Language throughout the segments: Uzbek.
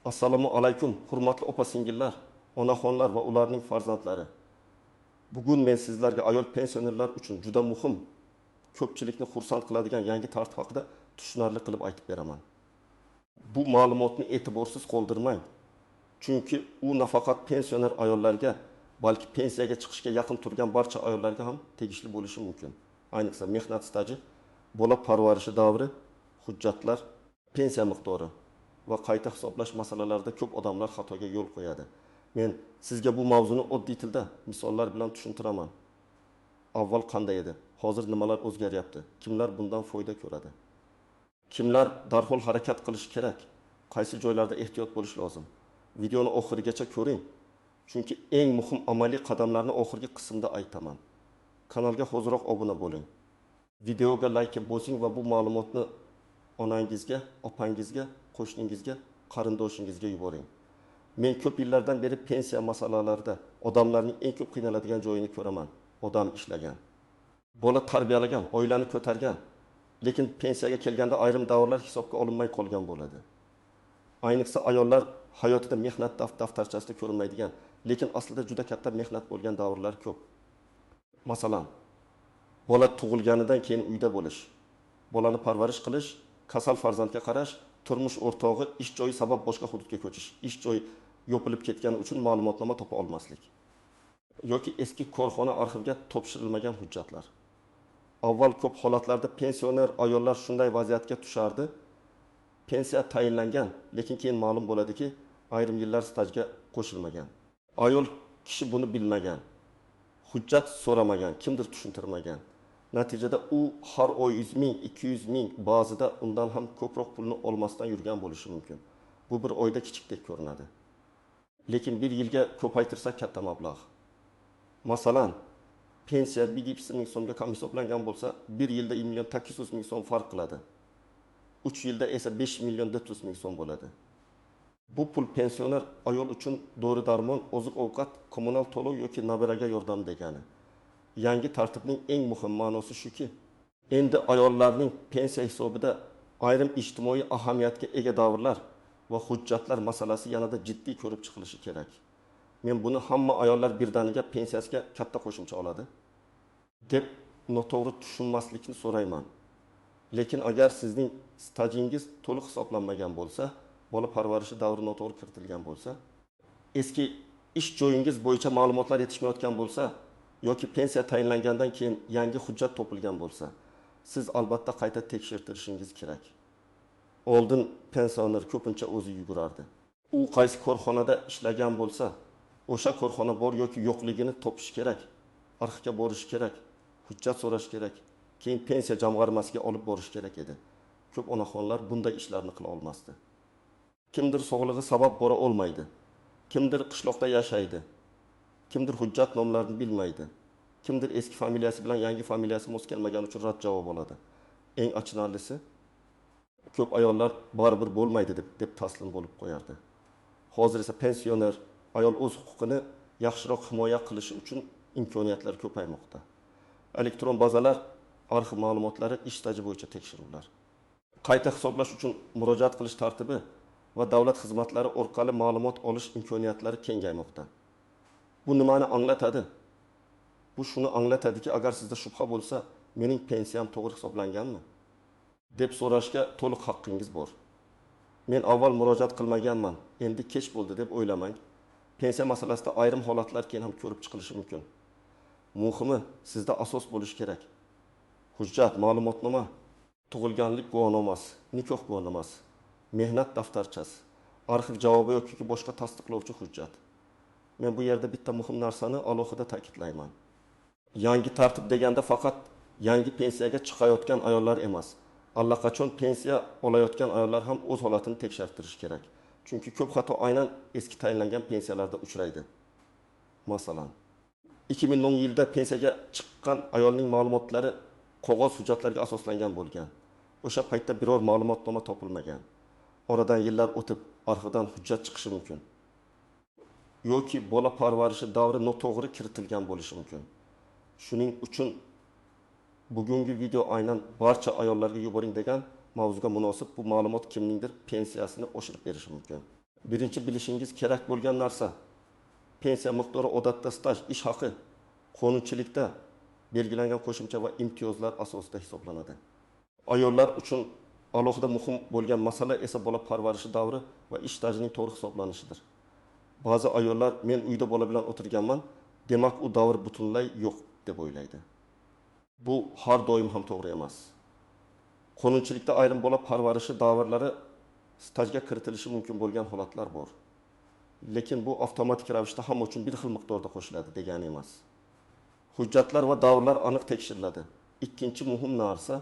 Assalomu alaykum, hurmatli opa-singillar, onaxonlar va ularning farzandlari. Bugun men sizlarga ayol pensionerlar uchun juda muhim, ko'pchilikni xursand qiladigan yangi tartib haqida tushunarli qilib aytib beraman. Bu ma'lumotni e'tiborsiz qoldirmang. Chunki u nafaqat pensioner ayollarga, balki pensiyaga chiqishga yaqin turgan barcha ayollarga ham tegishli bo'lishi mumkin. Ayniqsa mehnat staji, bola parvarishi davri, hujjatlar, pensiya miqdori va qayta hisoblash masalalarida ko'p odamlar xatoga yo'l qo'yadi. Men sizga bu mavzuni oddiy tilda misollar bilan tushuntiraman. Avval qanday edi? Hozir nimalar o'zgaryapti? Kimlar bundan foyda ko'radi? Kimlar darhol harakat qilish kerak? Qaysi joylarda ehtiyot bo'lish lozim? Videoni oxirigacha ko'ring. Chunki eng muhim amaliy qadamlarni oxirgi qismda aytaman. Kanalga hoziroq obuna bo'ling. Videoga like bosing va bu ma'lumotni onangizga, opangizga, qo'shningizga, qarindoshingizga yuboring. Men ko'p yillardan beri pensiya masalalarida odamlarning eng ko'p qiynaladigan joyini ko'raman. Odam ishlagan, bola tarbiyalagan, oilani ko'targan, lekin pensiyaga kelganda ayrim davrlar hisobga olinmay qolgan bo'ladi. Ayniqsa ayollar hayotida mehnat daftarchasida ko'rinmaydigan, lekin aslida juda katta mehnat bo'lgan davrlar ko'p. Masalan, bola tug'ilganidan keyin uyda bo'lish, bolani parvarish qilish, kasal farzandga qarash, turmush o'rtog'i ish joyi sabab boshqa hududga ko'chish, ish joyi yopilib ketgani uchun ma'lumotnoma topa olmaslik yoki eski korxona arxiviga topshirilmagan hujjatlar. Avval ko'p holatlarda pensioner ayollar shunday vaziyatga tushardi. Pensiya tayinlangan, lekin keyin ma'lum bo'ladiki, ayrim yillar stajga qo'shilmagan. Ayol kishi buni bilmagan, hujjat so'ramagan, kimdir tushuntirmagan. Natijada u har oy 100 ming, 200 ming, ba'zida undan ham ko'proq pulni olmasdan yurgan bo'lishi mumkin. Bu bir oyda kichikdek ko'rinadi. Lekin bir yilga ko'paytirsak katta mablag'. Masalan, pensiya 1 ming so'mga kam hisoblangan bo'lsa, bir yilda 1.800 ming so'm farq qiladi. 3 yilda esa 5 million 400 ming so'm bo'ladi. Bu pul pensioner ayol uchun dori-darmon, oziq-ovqat, kommunal to'lov yoki nabiraga yordam degani. Yangi tartibning eng muhim ma'nosi shuki, endi ayollarning pensiya hisobida ayrim ijtimoiy ahamiyatga ega davrlar va hujjatlar masalasi yanada jiddiy ko'rib chiqilishi kerak. Men buni hamma ayollar birdaniga pensiyasiga katta qo'shimcha oladi deb noto'g'ri tushunmaslikni so'rayman. Lekin agar sizning stajingiz to'liq hisoblanmagan bo'lsa, bola parvarishi davri noto'g'ri kiritilgan bo'lsa, eski ish joyingiz bo'yicha ma'lumotlar yetishmayotgan bo'lsa yoki pensiya tayinlangandan keyin yangi hujjat topilgan bo'lsa, siz albatta qayta tekshirtirishingiz kerak. Oldin pensioner ko'pincha o'zi yugurardi. U qaysi korxonada ishlagan bo'lsa, o'sha korxona bor yoki yo'qligini topish kerak, arxivga borish kerak, hujjat so'rash kerak, keyin pensiya jamg'armasiga olib borish kerak edi. Ko'p onaxonlar bunday ishlarni qila olmasdi. Kimdir sog'lig'i sabab bora olmaydi. Kimdir qishloqda yashaydi. Kimdir hujjat nomlarini bilmaydi. Kimdir eski familiyasi bilan yangi familiyasi mos kelmagani uchun rad javob oladi. Eng achinarlisi, ko'p ayollar baribir bo'lmaydi deb taslim bo'lib qo'yardi. Hozir esa pensioner ayol o'z huquqini yaxshiroq himoya qilishi uchun imkoniyatlar ko'paymoqda. Elektron bazalar, arxiv ma'lumotlari, ish staji bo'yicha tekshiruvlar, qayta hisoblash uchun murojaat qilish tartibi va davlat xizmatlari orqali ma'lumot olish imkoniyatlari kengaymoqda. Bu nimani anglatadi? Bu shuni anglatadiki, agar sizda shubha bo'lsa, mening pensiyam to'g'ri hisoblanganmi deb so'rashga to'liq haqqingiz bor. Men avval murojaat qilmaganman, endi kech bo'ldi deb o'ylamang. Pensiya masalasida ayrim holatlar keyin ham ko'rib chiqilishi mumkin. Muhimi sizda asos bo'lishi kerak. Hujjat, ma'lumotnoma, tug'ilganlik guvohnomasi, nikoh guvohnomasi, mehnat daftarchasi, arxiv javobi yoki boshqa tasdiqlovchi hujjat. Men bu yerda bitta muhim narsani alohida ta'kidlayman. Yangi tartib deganda faqat yangi pensiyaga chiqayotgan ayollar emas, allaqachon pensiya olayotgan ayollar ham o'z holatini tekshirtirish kerak. Chunki ko'p xato aynan eski tayinlangan pensiyalarda uchraydi. Masalan, 2010 yilda pensiyaga chiqqan ayolning ma'lumotlari qog'oz hujjatlarga asoslangan bo'lgan. O'sha paytda biror ma'lumotnoma topilmagan. Oradan yillar o'tib arxivdan hujjat chiqishi mumkin. Yoki bola parvarishi davri noto'g'ri kiritilgan bo'lishi mumkin. Shuning uchun bugungi video aynan barcha ayollarga yuboring degan mavzuga munosib bu ma'lumot kimningdir pensiyasini oshirib berishi mumkin. Birinchi bilishingiz kerak bo'lgan narsa pensiya miqdori odatda staj, ish haqi, qonunchilikda belgilangan qo'shimcha va imtiyozlar asosida hisoblanadi. Ayollar uchun alohida muhim bo'lgan masala esa bola parvarishi davri va ish stajining to'g'ri hisoblanishidir. Ba'zi ayollar men uyda bola bilan o'tirganman, demak u davr butunlay yo'q deb o'ylaydi. Bu har doim ham to'g'ri emas. Qonunchilikda ayrim bola parvarishi davrlari stajga kiritilishi mumkin bo'lgan holatlar bor. Lekin bu avtomatik ravishda hamma uchun bir xil miqdorda qo'shiladi degani emas. Hujjatlar va davrlar aniq tekshiriladi. Ikkinchi muhim narsa,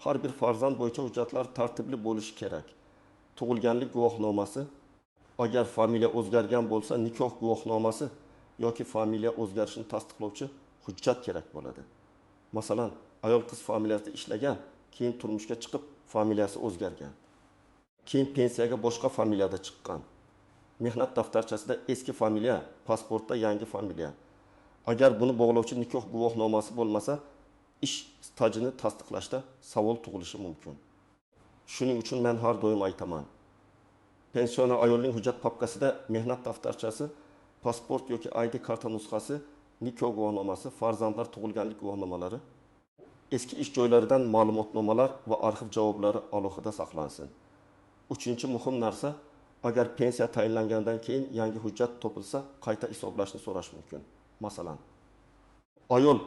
har bir farzand bo'yicha hujjatlar tartibli bo'lishi kerak. Tug'ilganlik guvohnomasi, agar familiya o'zgargan bo'lsa, nikoh guvohnomasi yoki familiya o'zgarishini tasdiqlovchi hujjat kerak bo'ladi. Masalan, ayol qiz familiyasida ishlagan, keyin turmushga chiqib familiyasi o'zgargan. Keyin pensiyaga boshqa familiyada chiqqan. Mehnat daftarchasida eski familiya, pasportda yangi familiya. Agar buni bog'lovchi nikoh guvohnomasi bo'lmasa, ish stajini tasdiqlashda savol tug'ilishi mumkin. Shuning uchun men har doim aytaman. Pensioner ayolning hujjat papkasida mehnat daftarchasi, pasport yoki ID karta nusxasi, nikoh guvohnomasi, farzandlar tug'ilganlik guvohnomalari, eski ish joylaridan ma'lumotnomalar va arxiv javoblari alohida saqlansin. Uchinchi muhim narsa, agar pensiya tayinlangandan keyin yangi hujjat topilsa, qayta hisoblashni so'rash mumkin. Masalan, ayol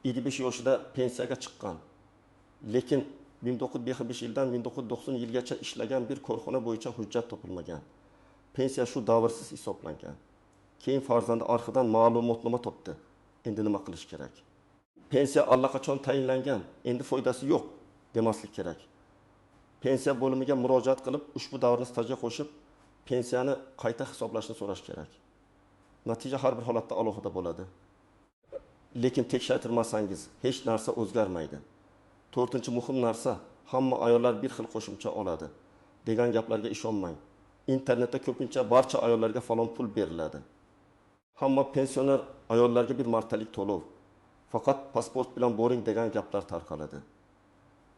55 yoshida pensiyaga chiqqan, lekin 1905 yildan 1990 yilgacha ishlagan bir korxona bo'yicha hujjat topilmagan. Pensiya shu davrsiz hisoblangan. Keyin farzandi arxidan ma'lumotnoma topdi. Endi nima qilish kerak? Pensiya allaqachon tayinlangan, endi foydasi yo'q demaslik kerak. Pensiya bo'limiga murojaat qilib, ushbu davrni stajga qo'shib, pensiyani qayta hisoblashni so'rash kerak. Natija har bir holatda alohida bo'ladi. Lekin tekshirtirmasangiz hech narsa o'zgarmaydi. To'rtinchi muhim narsa, hamma ayollar bir xil qo'shimcha oladi degan gaplarga ishonmang. Internetda ko'pincha barcha ayollarga falon pul beriladi. Hamma pensioner ayollarga bir martalik to'lov, faqat pasport bilan boring degan gaplar tarqaladi.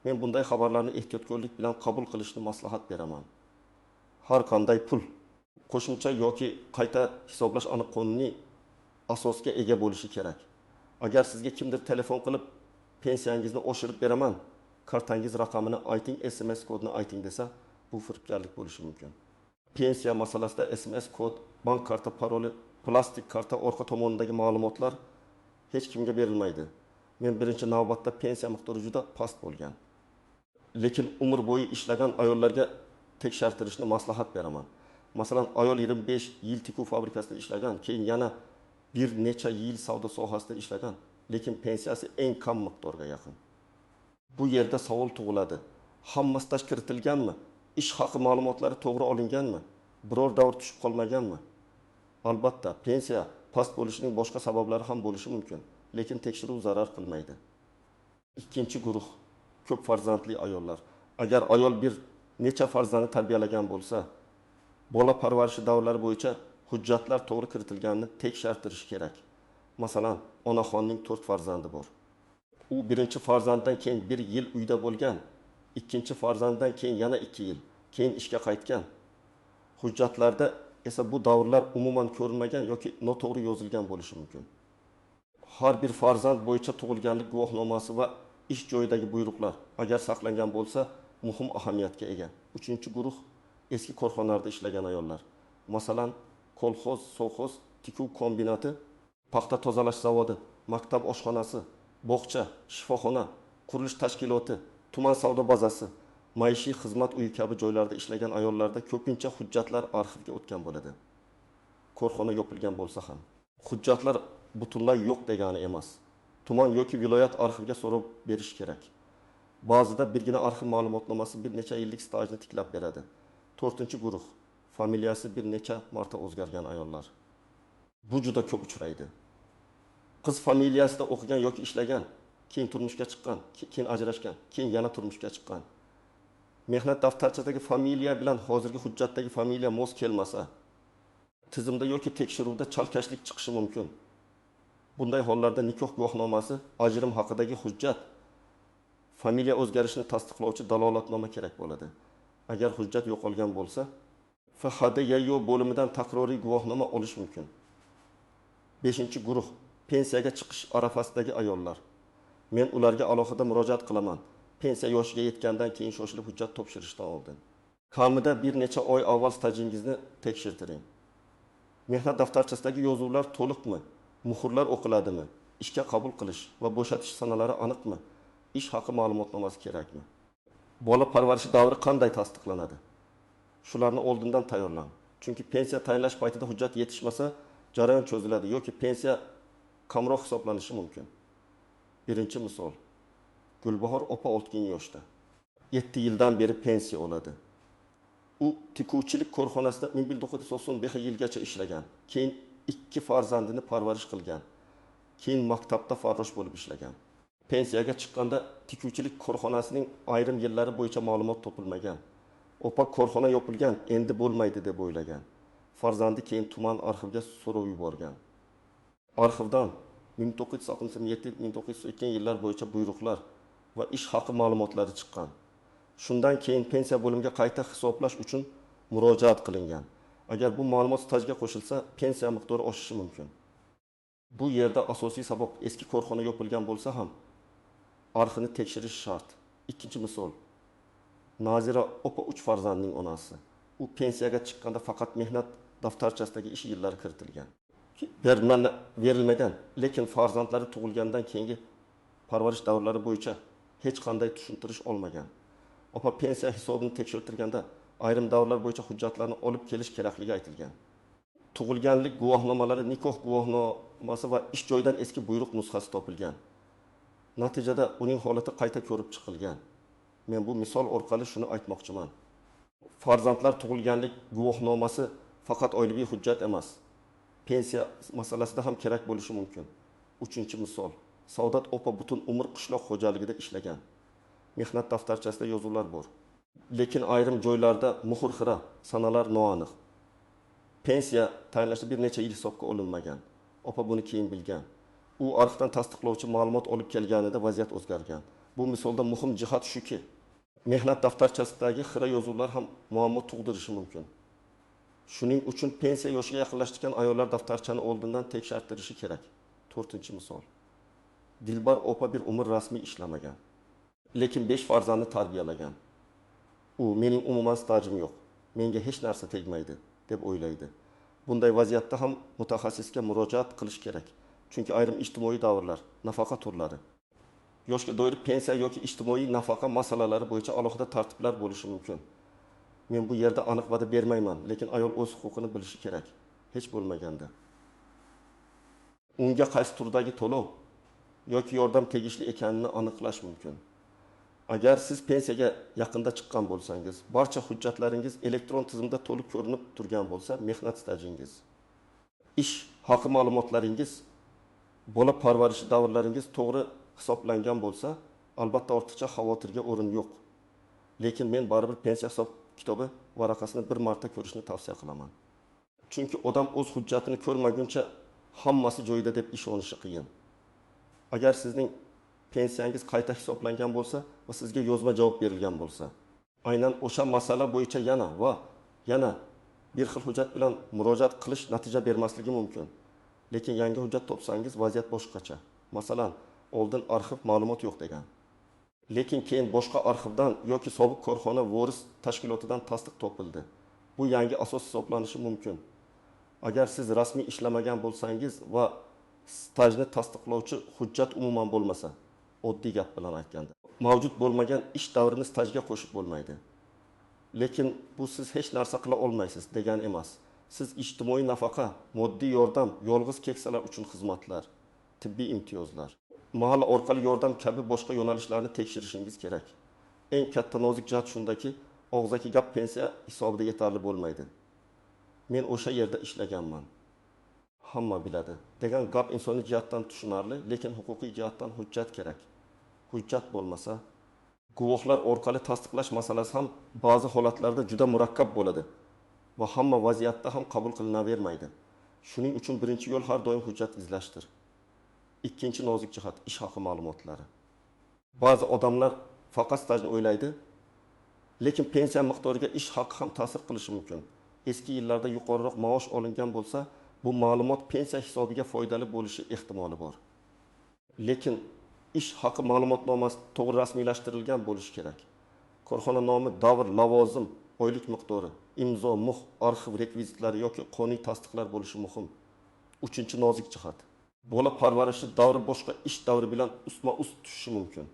Men bunday xabarlarni ehtiyotkorlik bilan qabul qilishni maslahat beraman. Har qanday pul qo'shimcha yoki qayta hisoblash aniq qonuniy asosga ega bo'lishi kerak. Agar sizga kimdir telefon qilib pensiyangizni oshirib beraman, kartangiz raqamini ayting, SMS kodini ayting desa, bu firibgarlik bo'lishi mumkin. Pensiya masalasida SMS kod, bank karta paroli, plastik karta orqa tomonidagi ma'lumotlar hech kimga berilmaydi. Men birinchi navbatda pensiya miqdori juda past bo'lgan. Lekin umr bo'yi ishlagan ayollarga tekshirtirishni maslahat beraman. Masalan, ayol 25 yil tikuv fabrikasida ishlagan, keyin yana bir necha yil savdo sohasida ishlagan, lekin pensiyasi eng kam miqdorga yaqin. Bu yerda savol tug'iladi. Hamma staj kiritilganmi? Ish haqi ma'lumotlari to'g'ri olinganmi? Biror davr tushib qolmaganmi? Albatta, pensiya past bo'lishining boshqa sabablari ham bo'lishi mumkin, lekin tekshiruv zarar qilmaydi. Ikkinchi guruh ko'p farzandli ayollar. Agar ayol bir necha farzandni tarbiyalagan bo'lsa, bola parvarishi davrlari bo'yicha hujjatlar to'g'ri kiritilganini tekshirtirish kerak. Masalan, onaxonning 4 farzandi bor. U birinchi farzanddan keyin 1 yil uyda bo'lgan, ikkinchi farzanddan keyin yana 2 yil, keyin ishga qaytgan. Hujjatlarda esa bu davrlar umuman ko'rilmagan yoki noto'g'ri yozilgan bo'lishi mumkin. Har bir farzand bo'yicha tug'ilganlik guvohnomasi va ish joyidagi buyruqlar agar saqlangan bo'lsa, muhim ahamiyatga ega. Uchinchi guruh eski korxonalarda ishlagan ayollar. Masalan, kolxoz, sovxoz, tikuv kombinati, paxta tozalash zavodi, maktab oshxonasi, bog'cha, shifoxona, qurilish tashkiloti, tuman savdo bazasi, maishiy xizmat uyi kabi joylarda ishlagan ayollarda ko'pincha hujjatlar arxivga o'tgan bo'ladi. Korxona yopilgan bo'lsa ham. Hujjatlar butunlay yo'q degani emas. Tuman yoki viloyat arxivga so'rab berish kerak. Ba'zida birgina arxiv ma'lumotnomasi bir necha yillik stajni tiklab beradi. To'rtinchi guruh, familiyasi bir necha marta o'zgargan ayollar. Bu juda ko'p uchraydi. Qiz familiyasida o'qigan yoki ishlagan, keyin turmushga chiqqan, keyin ajrashgan, keyin yana turmushga chiqqan. Mehnat daftarchasidagi familiya bilan hozirgi hujjatdagi familiya mos kelmasa, tizimda yoki tekshiruvda chalkashlik chiqishi mumkin. Bunday hollarda nikoh guvohnomasi, ajrim haqidagi hujjat, familiya o'zgarishini tasdiqlovchi dalolatnoma kerak bo'ladi. Agar hujjat yo'qolgan bo'lsa, FHD yayyo bo'limidan takroriy guvohnoma olish mumkin. 5-guruh pensiyaga chiqish arafasidagi ayollar. Men ularga alohida murojaat qilaman. Pensiya yoshiga yetgandan keyin shoshilib hujjat topshirishdan oldin kamida bir necha oy avval stajingizni tekshirtiring. Mehnat daftarchasidagi yozuvlar to'liqmi? Muhrlar o'qiladimi? Ishga qabul qilish va bo'shatish sanalari aniqmi? Ish haqi ma'lumotnomasi kerakmi? Bola parvarishi davri qanday tasdiqlanadi? Shularni oldindan tayyorlang. Chunki pensiya tayinlash paytida hujjat yetishmasa, jarayon cho'ziladi yoki pensiya kamroq hisoblanishi mumkin. Birinchi misol. Gulbahor opa 6 yoshda. 7 yildan beri pensiya oladi. U tikuvchilik korxonasida 1995-yilgacha ishlagan. Keyin 2 farzandini parvarish qilgan. Keyin maktabda farrosh bo'lib ishlagan. Pensiyaga chiqqanda tikuvchilik korxonasining ayrim yillari bo'yicha ma'lumot topilmagan. Opa korxona yopilgan, endi bo'lmaydi deb o'ylagan. Farzandi keyin tuman arxivga so'rov yuborgan. Arxivdan 1967-1982 yillar bo'yicha buyruqlar va ish haqi ma'lumotlari chiqqan. Shundan keyin pensiya bo'limiga qayta hisoblash uchun murojaat qilingan. Agar bu ma'lumot stajga qo'shilsa, pensiya miqdori oshishi mumkin. Bu yerda asosiy sabab eski korxona yopilgan bo'lsa ham arxivni tekshirish shart. Ikkinchi misol. Nazira opa 3 farzandning onasi. U pensiyaga chiqqanda faqat mehnat daftarchasidagi ish yillari kiritilgan. Berilmagan, lekin farzandlari tug'ilgandan keyingi parvarish davrlari bo'yicha hech qanday tushuntirish olmagan. Opa pensiya hisobini tekshirtirganda ayrim davrlar bo'yicha hujjatlarni olib kelish kerakligi aytilgan. Tug'ilganlik guvohnomalari, nikoh guvohnomasi va ish joyidan eski buyruq nusxasi topilgan. Natijada uning holati qayta ko'rib chiqilgan. Men bu misol orqali shuni aytmoqchiman. Farzandlar tug'ilganlik guvohnomasi faqat oilaviy hujjat emas. Pensiya masalasida ham kerak bo'lishi mumkin. 3-misol. Saodat opa butun umr qishloq xo'jaligida ishlagan. Mehnat daftarchasida yozuvlar bor. Lekin ayrim joylarda muhr xira, sanalar noaniq. Pensiya tayinlashda bir necha yil hisobga olinmagan. Opa buni keyin bilgan. U arxivdan tasdiqlovchi ma'lumot olib kelganida vaziyat o'zgargan. Bu misolda muhim jihat shuki, mehnat daftarchasidagi xira yozuvlar ham muammo tug'dirishi mumkin. Shuning uchun pensiya yoshiga yaqinlashgan ayollar daftarchani oldindan tekshirtirishi kerak. 4-misol. Dilbar opa bir umr rasmiy ishlamagan. Lekin 5 farzandni tarbiyalagan. U mening umuman stajim yo'q, menga hech narsa tegmaydi deb o'ylaydi. Bunday vaziyatda ham mutaxassisga murojaat qilish kerak. Chunki ayrim ijtimoiy davrlar, nafaqa turlari, yoshga doir pensiya yoki ijtimoiy nafaqa masalalari bo'yicha alohida tartiblar bo'lishi mumkin. Men bu yerda aniq va'da bermayman, lekin ayol o'z huquqini bilishi kerak. Hech bo'lmaganda. Unga qaysi turdagi to'lov yoki yordam tegishli ekanini aniqlash mumkin. Agar siz pensiyaga yaqinda chiqqan bo'lsangiz, barcha hujjatlaringiz elektron tizimda to'liq ko'rinib turgan bo'lsa, mehnat stajingiz, ish haqi ma'lumotlaringiz, bola parvarishi davrlaringiz to'g'ri hisoblangan bo'lsa, albatta ortiqcha xavotirga o'rin yo'q. Lekin men baribir pensiya hisob kitobi varaqasini bir marta ko'rishni tavsiya qilaman. Chunki odam o'z hujjatini ko'rmaguncha hammasi joyida deb ishonishi qiyin. Agar sizning pensiyangiz qayta hisoblangan bo'lsa va sizga yozma javob berilgan bo'lsa, aynan o'sha masala bo'yicha yana bir xil hujjat bilan murojaat qilish natija bermasligi mumkin. Lekin yangi hujjat topsangiz vaziyat boshqacha. Masalan, oldin arxiv ma'lumot yo'q degan. Lekin keyin boshqa arxivdan yoki sobiq korxona voris tashkilotidan tasdiq topildi. Bu yangi asos hisoblanishi mumkin. Agar siz rasmiy ishlamagan bo'lsangiz va stajni tasdiqlovchi hujjat umuman bo'lmasa, oddiy gap bilan aytganda, mavjud bo'lmagan ish davrini stajga qo'shib bo'lmaydi. Lekin bu siz hech narsa qila olmaysiz degan emas. Siz ijtimoiy nafaqa, moddiy yordam, yolg'iz keksalar uchun xizmatlar, tibbiy imtiyozlar, mahalla orqali yordam kabi boshqa yo'nalishlarni tekshirishingiz kerak. Eng katta nozik jihat shundaki, og'zaki gap pensiya hisobida yetarli bo'lmaydi. Men o'sha yerda ishlaganman. Hamma biladi degan gap insoniy jihatdan tushunarli, lekin huquqiy jihatdan hujjat kerak. Hujjat bo'lmasa, guvohlar orqali tasdiqlash masalasi ham ba'zi holatlarda juda murakkab bo'ladi va hamma vaziyatda ham qabul qilinavermaydi. Shuning uchun birinchi yo'l har doim hujjat izlashdir. Ikkinchi nozik jihat ish haqi ma'lumotlari. Ba'zi odamlar faqat stajni o'ylaydi, lekin pensiya miqdoriga ish haqi ham ta'sir qilishi mumkin. eski yillarda yuqoriroq maosh olingan bo'lsa, bu ma'lumot pensiya hisobiga foydali bo'lishi ehtimoli bor. Lekin ish haqi ma'lumotnomasi to'g'ri rasmiylashtirilgan bo'lishi kerak. Korxona nomi, davr, lavozim, oylik miqdori, imzo, muhr, arxiv rekvizitlari yoki qonuniy tasdiqlar bo'lishi muhim. 3-nozik jihat. Bola parvarishi davri boshqa ish davri bilan ustma-ust tushishi mumkin.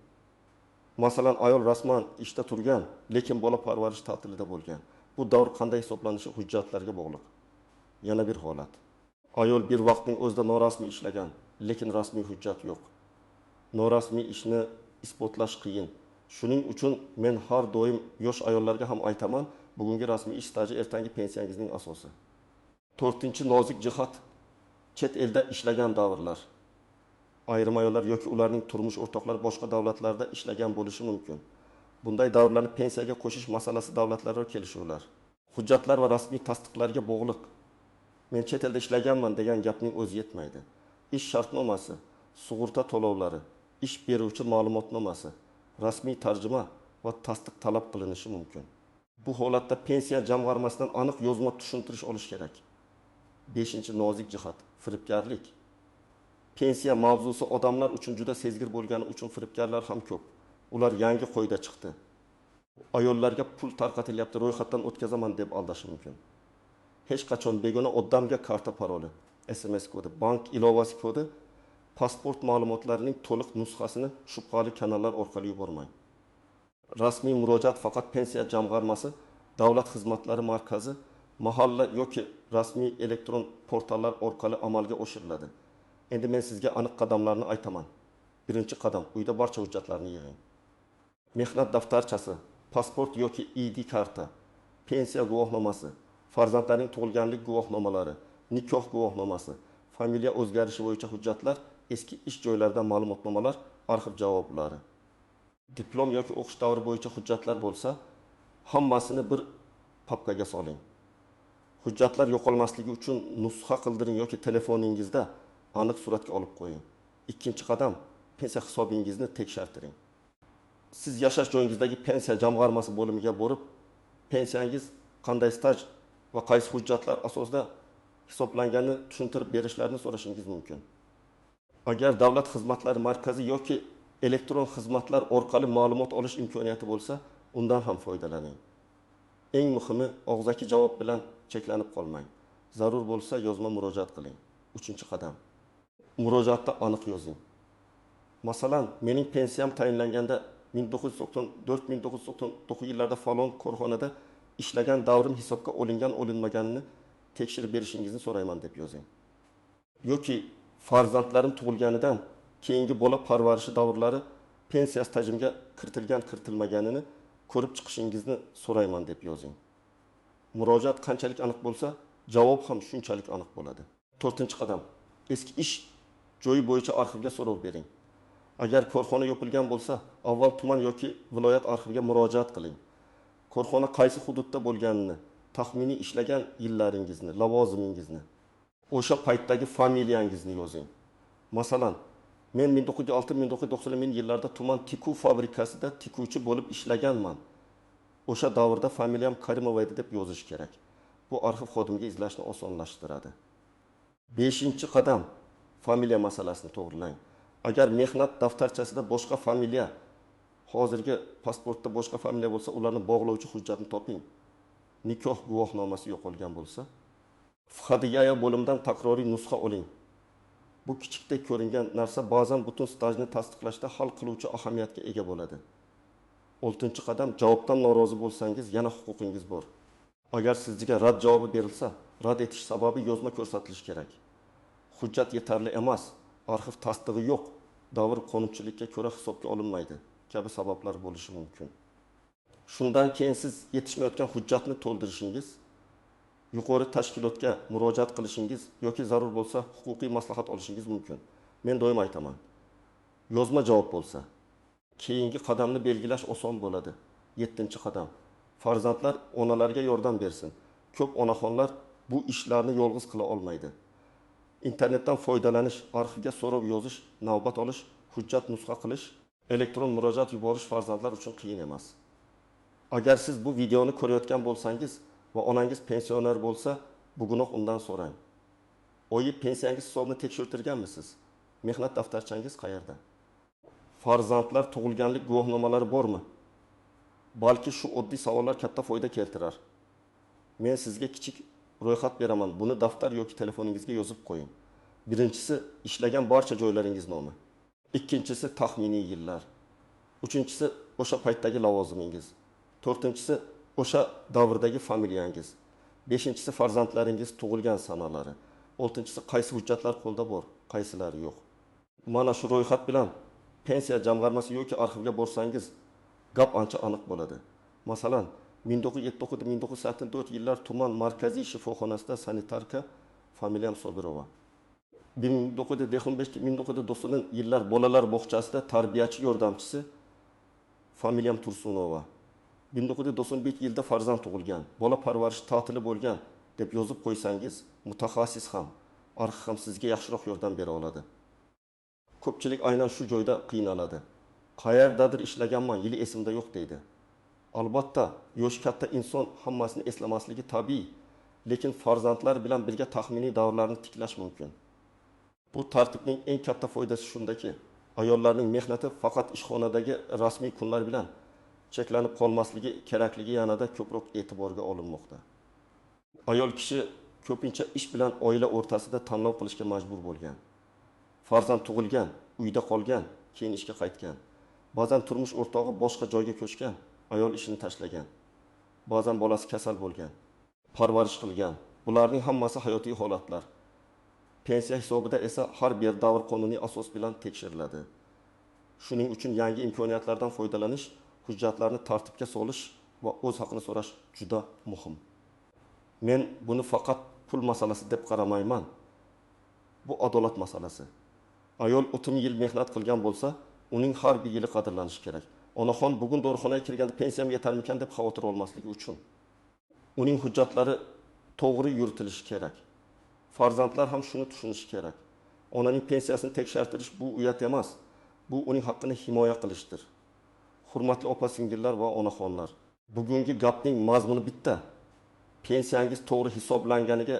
Masalan, ayol rasman ishda turgan, lekin bola parvarish ta'tilida bo'lgan. Bu davr qanday hisoblanishi hujjatlarga bog'liq. Yana bir holat. Ayol bir vaqtning o'zida norasmiy ishlagan, lekin rasmiy hujjat yo'q. Norasmiy ishni isbotlash qiyin. Shuning uchun men har doim yosh ayollarga ham aytaman, bugungi rasmiy ish staji ertangi pensiyangizning asosi. 4-nozik jihat chet elda ishlagan davrlar. Ayrim ayollar yoki ularning turmush o'rtoqlari boshqa davlatlarda ishlagan bo'lishi mumkin. Bunday davrlarni pensiyaga qo'shish masalasi davlatlararo kelishuvlar. Hujjatlar va rasmiy tasdiqlarga bog'liq. Men chet elda ishlaganman degan gapning o'zi yetmaydi. Ish shartnomasi, sug'urta to'lovlari, ish beruvchi ma'lumotnomasi, rasmiy tarjima va tasdiq talab qilinishi mumkin. Bu holatda pensiya jamg'armasidan aniq yozma tushuntirish olish kerak. 5-nozik jihat firibgarlik. Pensiya mavzusi odamlar uchun juda sezgir bo'lgani uchun firibgarlar ham ko'p. Ular yangi qo'yda chiqdi. Ayollarga pul tarqatilyapti, ro'yxatdan o'tkazaman deb aldashi mumkin. Hech qachon begona odamga karta paroli, SMS kodi, bank ilovasi kodi, pasport ma'lumotlarining to'liq nusxasini shubhali kanallar orqali yubormang. Rasmiy murojaat faqat pensiya jamg'armasi, davlat xizmatlari markazi, mahalla yoki rasmiy elektron portallar orqali amalga oshiriladi. Endi men sizga aniq qadamlarni aytaman. Birinchi qadam, uyda barcha hujjatlarni yig'ing. Mehnat daftarchasi, pasport yoki ID karta, pensiya guvohnomasi, farzandlarning tug'ilganlik guvohnomalari, nikoh guvohnomasi, familiya o'zgarishi bo'yicha hujjatlar, eski ish joylaridan ma'lumotnomalar, arxiv javoblari. Diplom yoki o'qish davri bo'yicha hujjatlar bo'lsa, hammasini bir papkaga soling. Hujjatlar yo'qolmasligi uchun nusxa qildiring yoki telefoningizda aniq suratga olib qo'ying. Ikkinchi qadam, pensiya hisobingizni tekshirtiring. Siz yashash joyingizdagi pensiya jamg'armasi bo'limiga borib, pensiyangiz qanday staj va qaysi hujjatlar asosida hisoblanganini tushuntirib berishlarini so'rashingiz mumkin. Agar davlat xizmatlari markazi yoki elektron xizmatlar orqali ma'lumot olish imkoniyati bo'lsa, undan ham foydalaning. Eng muhimi, og'zaki javob bilan cheklanib qolmang. Zarur bo'lsa, yozma murojaat qiling. 3-qadam. Murojaatda aniq yozing. Masalan, mening pensiyam tayinlanganda 1994-1999 yillarda falon korxonada ishlagan davrim hisobga olinmaganini tekshirib berishingizni so'rayman deb yozing. Yoki farzandlarim tug'ilganidan keyingi bola parvarishi davrlari pensiya stajimga kiritilmaganini ko'rib chiqishingizni so'rayman deb yozing. Murojaat qanchalik aniq bo'lsa, javob ham shunchalik aniq bo'ladi. 4-qadam. Eski ish joyi bo'yicha arxivga so'rov bering. Agar korxona yopilgan bo'lsa, avval tuman yoki viloyat arxiviga murojaat qiling. Korxona qaysi hududda bo'lganini, taxminiy ishlagan yillaringizni, lavozimingizni, o'sha paytdagi familiyangizni yozing. Masalan, men 1906-1990 yillarda tuman tikuv fabrikasida tikuvchi bo'lib ishlaganman. O'sha davrda familiyam Karimova edi deb yozish kerak. Bu arxiv xodimiga izlashni osonlashtiradi. 5-qadam, familiya masalasini to'g'rilang. Agar mehnat daftarchasida boshqa familiya, hozirgi pasportda boshqa familiya bo'lsa, ularni bog'lovchi hujjatni toping. Nikoh guvohnomasi yo'qolgan bo'lsa, FHDYA bo'limidan takroriy nusxa oling. Bu kichikdek ko'ringan narsa ba'zan butun stajni tasdiqlashda hal qiluvchi ahamiyatga ega bo'ladi. 6-qadam, javobdan norozi bo'lsangiz, yana huquqingiz bor. Agar sizga rad javobi berilsa, rad etish sababi yozma ko'rsatilishi kerak. Hujjat yetarli emas, arxiv tasdig'i yo'q, davr qonunchilikka ko'ra hisobga olinmaydi kabi sabablar bo'lishi mumkin. Shundan keyin siz yetishmayotgan hujjatni to'ldirishingiz, yuqori tashkilotga murojaat qilishingiz yoki zarur bo'lsa huquqiy maslahat olishingiz mumkin. Men doim aytaman, yozma javob bo'lsa, keyingi qadamni belgilash oson bo'ladi. 7-qadam. Farzandlar onalarga yordam bersin. Ko'p onaxonlar bu ishlarni yolg'iz qila olmaydi. Internetdan foydalanish, arxivga so'rov yozish, navbat olish, hujjat nusxa qilish, elektron murojaat yuborish farzandlar uchun qiyin emas. Agar siz bu videoni ko'rayotgan bo'lsangiz, va onangiz pensioner bo'lsa, bugunoq undan so'rang. Oyi pensiyangiz hisobini tekshirtirganmisiz? Mehnat daftarchangiz qayerda? Farzandlar tug'ilganlik guvohnomalari bormi? Balki shu oddiy savollar katta foyda keltirar. Men sizga kichik ro'yxat beraman. Buni daftar yoki telefoningizga yozib qo'ying. Birinchisi ishlagan barcha joylaringiz nomi. Ikkinchisi taxminiy yillar. Uchinchisi o'sha paytdagi lavozimingiz. To'rtinchisi o'sha davrdagi familiyangiz. Beshinchisi farzandlaringiz tug'ilgan sanalari. Oltinchisi qaysi hujjatlar qo'lda bor, qaysilari yo'q. Mana shu ro'yxat bilan pensiya jamg'armasi yoki arxivga borsangiz, gap ancha aniq bo'ladi. Masalan, 1979-1984 yillar tuman markaziy shifoxonasida sanitarka familiyam Sobirova. 1995-1990 yillar bolalar bog'chasida tarbiyachi yordamchisi familiyam Tursunova. 1991 yilda farzand tug'ilgan, bola parvarishi ta'tili bo'lgan deb yozib qo'ysangiz, mutaxassis ham, arxiv ham sizga yaxshiroq yordam bera oladi. Ko'pchilik aynan shu joyda qiynaladi. Qayerdadir ishlaganman, yili esimda yo'q deydi. Albatta, yoshi katta inson hammasini eslamasligi tabiiy, lekin farzandlar bilan birga taxminiy davrlarni tiklash mumkin. Bu tartibning eng katta foydasi shundaki, ayollarning mehnati faqat ishxonadagi rasmiy kunlar bilan cheklanib qolmasligi kerakligi yanada ko'proq e'tiborga olinmoqda. Ayol kishi ko'pincha ish bilan oila o'rtasida tanlov qilishga majbur bo'lgan. Farzand tug'ilgan, uyda qolgan, keyin ishga qaytgan. Ba'zan turmush o'rtog'i boshqa joyga ko'chgan, ayol ishini tashlagan. Ba'zan bolasi kasal bo'lgan, parvarish qilgan. Bularning hammasi hayotiy holatlar. Pensiya hisobida esa har bir davr qonuniy asos bilan tekshiriladi. Shuning uchun yangi imkoniyatlardan foydalanish, hujjatlarni tartibga solish va o'z haqini so'rash juda muhim. Men buni faqat pul masalasi deb qaramayman. Bu adolat masalasi. Ayol 30 yil mehnat qilgan bo'lsa, uning har bir yili qadrlanishi kerak. Onaxon bugun dorixonaga kirganda pensiyam yetarmikan deb xavotir olmasligi uchun. Uning hujjatlari to'g'ri yuritilishi kerak. Farzandlar ham shuni tushunishi kerak. Onaning pensiyasini tekshirtirish bu uyat emas. Bu uning haqqini himoya qilishdir. Hurmatli opa-singillar va onaxonlar, bugungi gapning mazmuni bitta. Pensiyangiz to'g'ri hisoblanganiga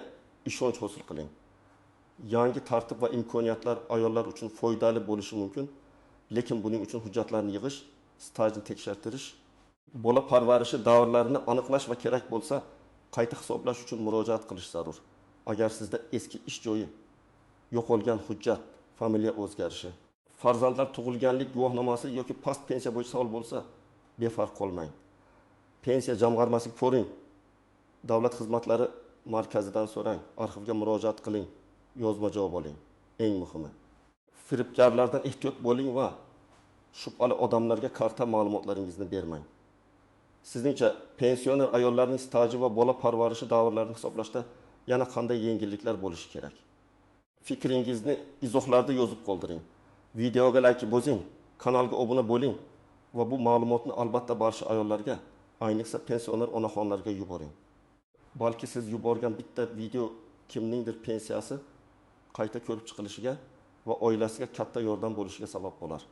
ishonch hosil qiling. Yangi tartib va imkoniyatlar ayollar uchun foydali bo'lishi mumkin, lekin buning uchun hujjatlarni yig'ish, stajni tekshirtirish, bola parvarishi davrlarini aniqlash va kerak bo'lsa, qayta hisoblash uchun murojaat qilish zarur. Agar sizda eski ish joyi, yo'qolgan hujjat, familiya o'zgarishi, farzandlar tug'ilganlik guvohnomasi yoki past pensiya bo'yicha savol bo'lsa, befarq qolmang. Pensiya jamg'armasiga ko'ring. Davlat xizmatlari markazidan so'rang, arxivga murojaat qiling, yozma javob oling. Eng muhimi, firibgarlardan ehtiyot bo'ling va shubhali odamlarga karta ma'lumotlaringizni bermang. Sizningcha pensioner ayollarning staji va bola parvarishi davrlarini hisoblashda yana qanday yengilliklar bo'lishi kerak? Fikringizni izohlarda yozib qoldiring. Videoga like bosing, kanalga obuna bo'ling va bu ma'lumotni albatta barcha ayollarga, ayniqsa pensioner onaxonlarga yuboring. Balki siz yuborgan bitta video kimningdir pensiyasi qayta ko'rib chiqilishiga va oilasiga katta yordam bo'lishiga sabab bo'lar.